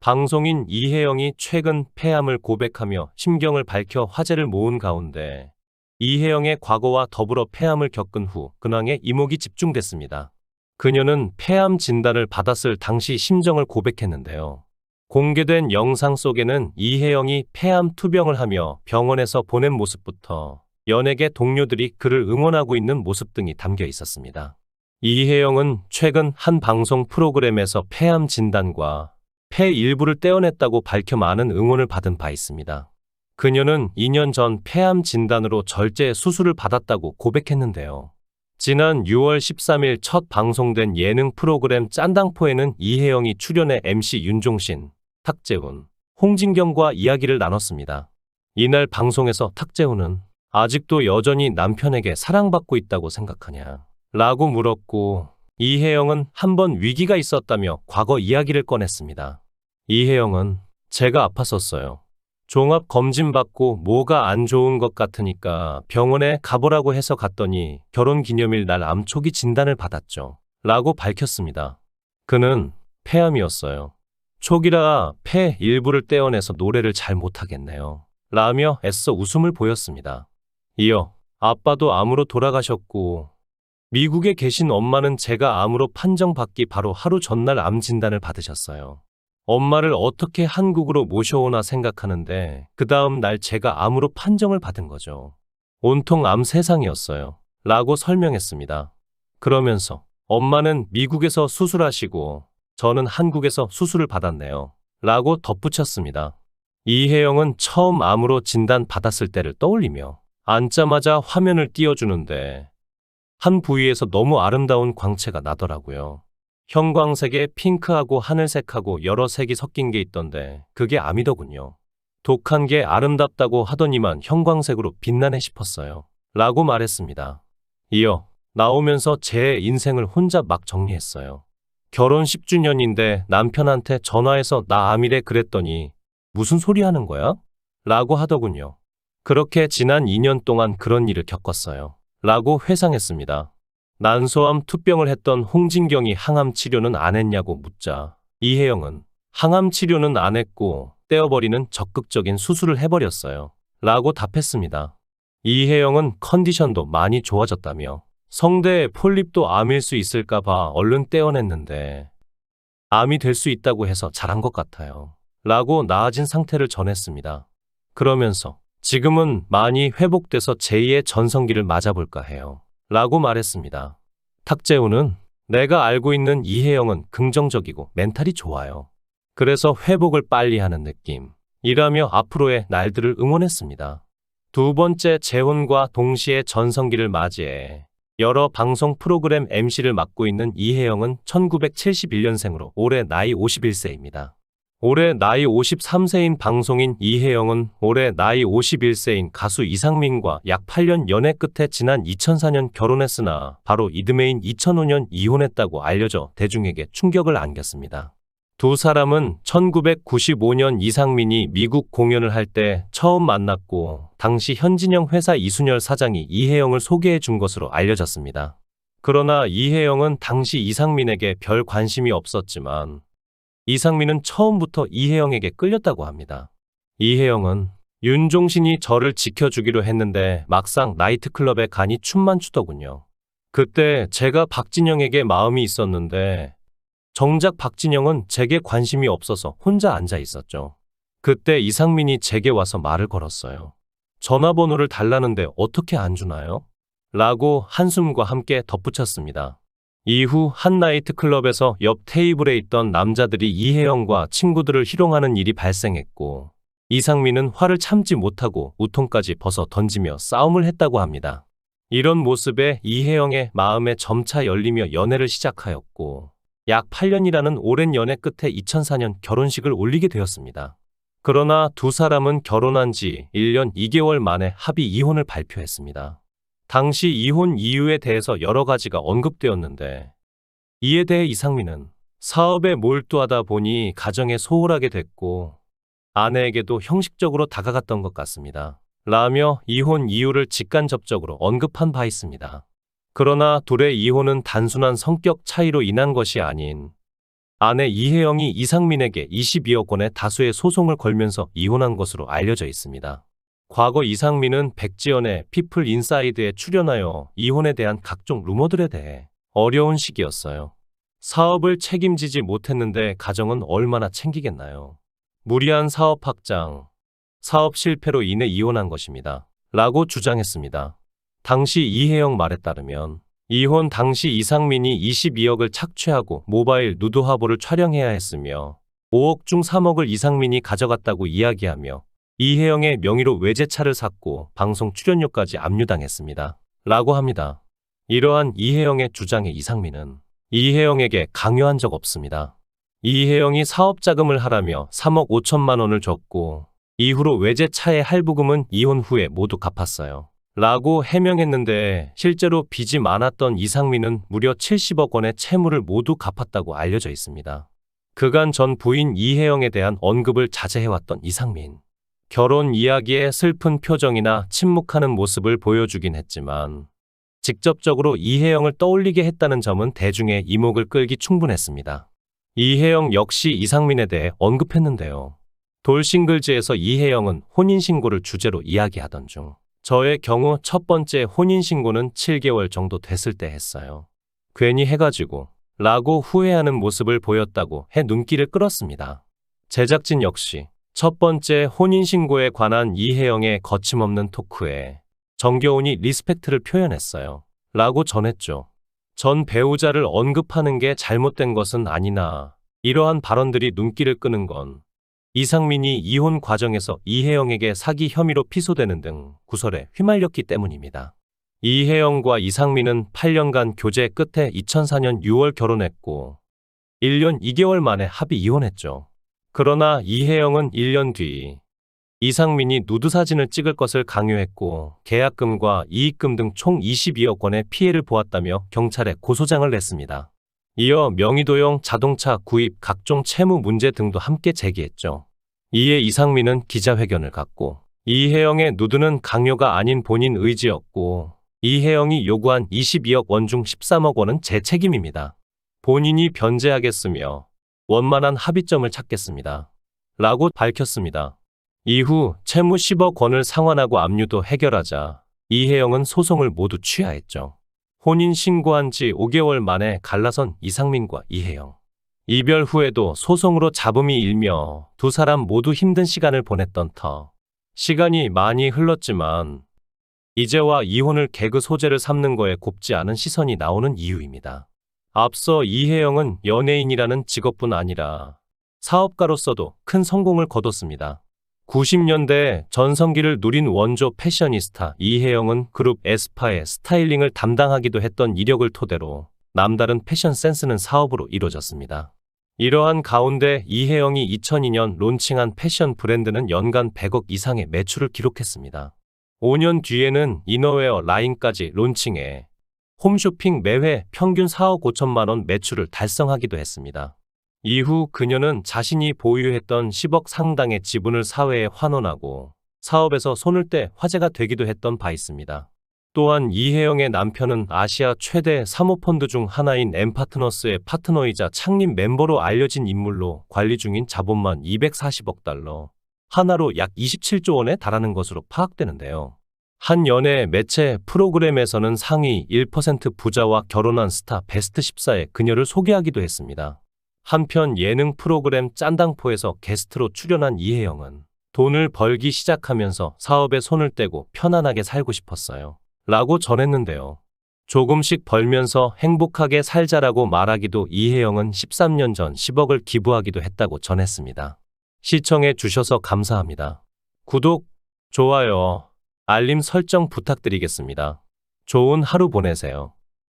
방송인 이혜영이 최근 폐암을 고백하며 심경을 밝혀 화제를 모은 가운데 이혜영의 과거와 더불어 폐암을 겪은 후 근황에 이목이 집중됐습니다. 그녀는 폐암 진단을 받았을 당시 심정을 고백했는데요. 공개된 영상 속에는 이혜영이 폐암 투병을 하며 병원에서 보낸 모습부터 연예계 동료들이 그를 응원하고 있는 모습 등이 담겨 있었습니다. 이혜영은 최근 한 방송 프로그램에서 폐암 진단과 폐 일부를 떼어냈다고 밝혀 많은 응원을 받은 바 있습니다. 그녀는 2년 전 폐암 진단으로 절제 수술을 받았다고 고백했는데요. 지난 6월 13일 첫 방송된 예능 프로그램 짠당포에는 이혜영이 출연해 MC 윤종신, 탁재훈, 홍진경과 이야기를 나눴습니다. 이날 방송에서 탁재훈은 아직도 여전히 남편에게 사랑받고 있다고 생각하냐? 라고 물었고, 이혜영은 한번 위기가 있었다며 과거 이야기를 꺼냈습니다. 이혜영은 제가 아팠었어요. 종합 검진 받고 뭐가 안 좋은 것 같으니까 병원에 가보라고 해서 갔더니 결혼 기념일 날 암 초기 진단을 받았죠. 라고 밝혔습니다. 그는 폐암이었어요. 초기라 폐 일부를 떼어내서 노래를 잘 못하겠네요. 라며 애써 웃음을 보였습니다. 이어 아빠도 암으로 돌아가셨고 미국에 계신 엄마는 제가 암으로 판정받기 바로 하루 전날 암 진단을 받으셨어요. 엄마를 어떻게 한국으로 모셔오나 생각하는데 그 다음 날 제가 암으로 판정을 받은 거죠. 온통 암 세상이었어요. 라고 설명했습니다. 그러면서 엄마는 미국에서 수술하시고 저는 한국에서 수술을 받았네요. 라고 덧붙였습니다. 이혜영은 처음 암으로 진단 받았을 때를 떠올리며 앉자마자 화면을 띄워주는데 한 부위에서 너무 아름다운 광채가 나더라고요. 형광색에 핑크하고 하늘색하고 여러 색이 섞인 게 있던데 그게 암이더군요. 독한 게 아름답다고 하더니만 형광색으로 빛나네 싶었어요. 라고 말했습니다. 이어 나오면서 제 인생을 혼자 막 정리했어요. 결혼 10주년인데 남편한테 전화해서 나 암이래 그랬더니 무슨 소리 하는 거야? 라고 하더군요. 그렇게 지난 2년 동안 그런 일을 겪었어요. 라고 회상했습니다. 난소암 투병을 했던 홍진경이 항암 치료는 안 했냐고 묻자 이혜영은 항암 치료는 안 했고 떼어버리는 적극적인 수술을 해버렸어요. 라고 답했습니다. 이혜영은 컨디션도 많이 좋아졌다며 성대에 폴립도 암일 수 있을까 봐 얼른 떼어냈는데 암이 될 수 있다고 해서 잘한 것 같아요. 라고 나아진 상태를 전했습니다. 그러면서 지금은 많이 회복돼서 제2의 전성기를 맞아볼까 해요. 라고 말했습니다. 탁재훈은 내가 알고 있는 이혜영은 긍정적이고 멘탈이 좋아요. 그래서 회복을 빨리 하는 느낌. 이라며 앞으로의 날들을 응원했습니다. 두 번째 재혼과 동시에 전성기를 맞이해 여러 방송 프로그램 MC를 맡고 있는 이혜영은 1971년생으로 올해 나이 51세입니다. 올해 나이 53세인 방송인 이혜영은 올해 나이 51세인 가수 이상민과 약 8년 연애 끝에 지난 2004년 결혼했으나 바로 이듬해인 2005년 이혼했다고 알려져 대중에게 충격을 안겼습니다. 두 사람은 1995년 이상민이 미국 공연을 할 때 처음 만났고 당시 현진영 회사 이순열 사장이 이혜영을 소개해 준 것으로 알려졌습니다. 그러나 이혜영은 당시 이상민에게 별 관심이 없었지만 이상민은 처음부터 이혜영에게 끌렸다고 합니다. 이혜영은 윤종신이 저를 지켜주기로 했는데 막상 나이트클럽에 가니 춤만 추더군요. 그때 제가 박진영에게 마음이 있었는데 정작 박진영은 제게 관심이 없어서 혼자 앉아 있었죠. 그때 이상민이 제게 와서 말을 걸었어요. 전화번호를 달라는데 어떻게 안 주나요? 라고 한숨과 함께 덧붙였습니다. 이후 한 나이트클럽에서 옆 테이블에 있던 남자들이 이혜영과 친구들을 희롱하는 일이 발생했고 이상민은 화를 참지 못하고 우통까지 벗어 던지며 싸움을 했다고 합니다. 이런 모습에 이혜영의 마음에 점차 열리며 연애를 시작하였고 약 8년이라는 오랜 연애 끝에 2004년 결혼식을 올리게 되었습니다. 그러나 두 사람은 결혼한 지 1년 2개월 만에 합의 이혼을 발표했습니다. 당시 이혼 이유에 대해서 여러 가지가 언급되었는데 이에 대해 이상민은 사업에 몰두하다 보니 가정에 소홀하게 됐고 아내에게도 형식적으로 다가갔던 것 같습니다. 라며 이혼 이유를 직간접적으로 언급한 바 있습니다. 그러나 둘의 이혼은 단순한 성격 차이로 인한 것이 아닌 아내 이혜영이 이상민에게 22억 원의 다수의 소송을 걸면서 이혼한 것으로 알려져 있습니다. 과거 이상민은 백지연의 피플 인사이드에 출연하여 이혼에 대한 각종 루머들에 대해 어려운 시기였어요. 사업을 책임지지 못했는데 가정은 얼마나 챙기겠나요? 무리한 사업 확장, 사업 실패로 인해 이혼한 것입니다. 라고 주장했습니다. 당시 이혜영 말에 따르면 이혼 당시 이상민이 22억을 착취하고 모바일 누드 화보를 촬영해야 했으며 5억 중 3억을 이상민이 가져갔다고 이야기하며 이혜영의 명의로 외제차를 샀고 방송 출연료까지 압류당했습니다. 라고 합니다. 이러한 이혜영의 주장에 이상민은 이혜영에게 강요한 적 없습니다. 이혜영이 사업 자금을 하라며 3억 5천만 원을 줬고 이후로 외제차의 할부금은 이혼 후에 모두 갚았어요. 라고 해명했는데 실제로 빚이 많았던 이상민은 무려 70억 원의 채무를 모두 갚았다고 알려져 있습니다. 그간 전 부인 이혜영에 대한 언급을 자제해왔던 이상민. 결혼 이야기에 슬픈 표정이나 침묵하는 모습을 보여주긴 했지만 직접적으로 이혜영을 떠올리게 했다는 점은 대중의 이목을 끌기 충분했습니다. 이혜영 역시 이상민에 대해 언급했는데요. 돌싱글즈에서 이혜영은 혼인신고를 주제로 이야기하던 중 저의 경우 첫 번째 혼인신고는 7개월 정도 됐을 때 했어요. 괜히 해가지고 라고 후회하는 모습을 보였다고 해 눈길을 끌었습니다. 제작진 역시 첫 번째 혼인신고에 관한 이혜영의 거침없는 토크에 정겨운이 리스펙트를 표현했어요. 라고 전했죠. 전 배우자를 언급하는 게 잘못된 것은 아니나 이러한 발언들이 눈길을 끄는 건 이상민이 이혼 과정에서 이혜영에게 사기 혐의로 피소되는 등 구설에 휘말렸기 때문입니다. 이혜영과 이상민은 8년간 교제 끝에 2004년 6월 결혼했고 1년 2개월 만에 합의 이혼했죠. 그러나 이혜영은 1년 뒤 이상민이 누드 사진을 찍을 것을 강요했고 계약금과 이익금 등 총 22억 원의 피해를 보았다며 경찰에 고소장을 냈습니다. 이어 명의도용 자동차 구입, 각종 채무 문제 등도 함께 제기했죠. 이에 이상민은 기자회견을 갖고 이혜영의 누드는 강요가 아닌 본인 의지였고 이혜영이 요구한 22억 원 중 13억 원은 제 책임입니다. 본인이 변제하겠으며 원만한 합의점을 찾겠습니다. 라고 밝혔습니다. 이후 채무 10억 원을 상환하고 압류도 해결하자 이혜영은 소송을 모두 취하했죠. 혼인 신고한 지 5개월 만에 갈라선 이상민과 이혜영. 이별 후에도 소송으로 잡음이 일며 두 사람 모두 힘든 시간을 보냈던 터. 시간이 많이 흘렀지만 이제와 이혼을 개그 소재를 삼는 거에 곱지 않은 시선이 나오는 이유입니다. 앞서 이혜영은 연예인이라는 직업뿐 아니라 사업가로서도 큰 성공을 거뒀습니다. 90년대 전성기를 누린 원조 패셔니스타 이혜영은 그룹 에스파의 스타일링을 담당하기도 했던 이력을 토대로 남다른 패션 센스는 사업으로 이루어졌습니다. 이러한 가운데 이혜영이 2002년 론칭한 패션 브랜드는 연간 100억 이상의 매출을 기록했습니다. 5년 뒤에는 이너웨어 라인까지 론칭해 홈쇼핑 매회 평균 4억 5천만 원 매출을 달성하기도 했습니다. 이후 그녀는 자신이 보유했던 10억 상당의 지분을 사회에 환원하고 사업에서 손을 떼 화제가 되기도 했던 바 있습니다. 또한 이혜영의 남편은 아시아 최대 사모펀드 중 하나인 엠파트너스의 파트너이자 창립 멤버로 알려진 인물로 관리 중인 자본만 240억 달러, 하나로 약 27조 원에 달하는 것으로 파악되는데요. 한 연예 매체 프로그램에서는 상위 1% 부자와 결혼한 스타 베스트 14에 그녀를 소개하기도 했습니다. 한편 예능 프로그램 짠당포에서 게스트로 출연한 이혜영은 돈을 벌기 시작하면서 사업에 손을 떼고 편안하게 살고 싶었어요. 라고 전했는데요. 조금씩 벌면서 행복하게 살자라고 말하기도 이혜영은 13년 전 10억을 기부하기도 했다고 전했습니다. 시청해 주셔서 감사합니다. 구독, 좋아요, 알림 설정 부탁드리겠습니다. 좋은 하루 보내세요.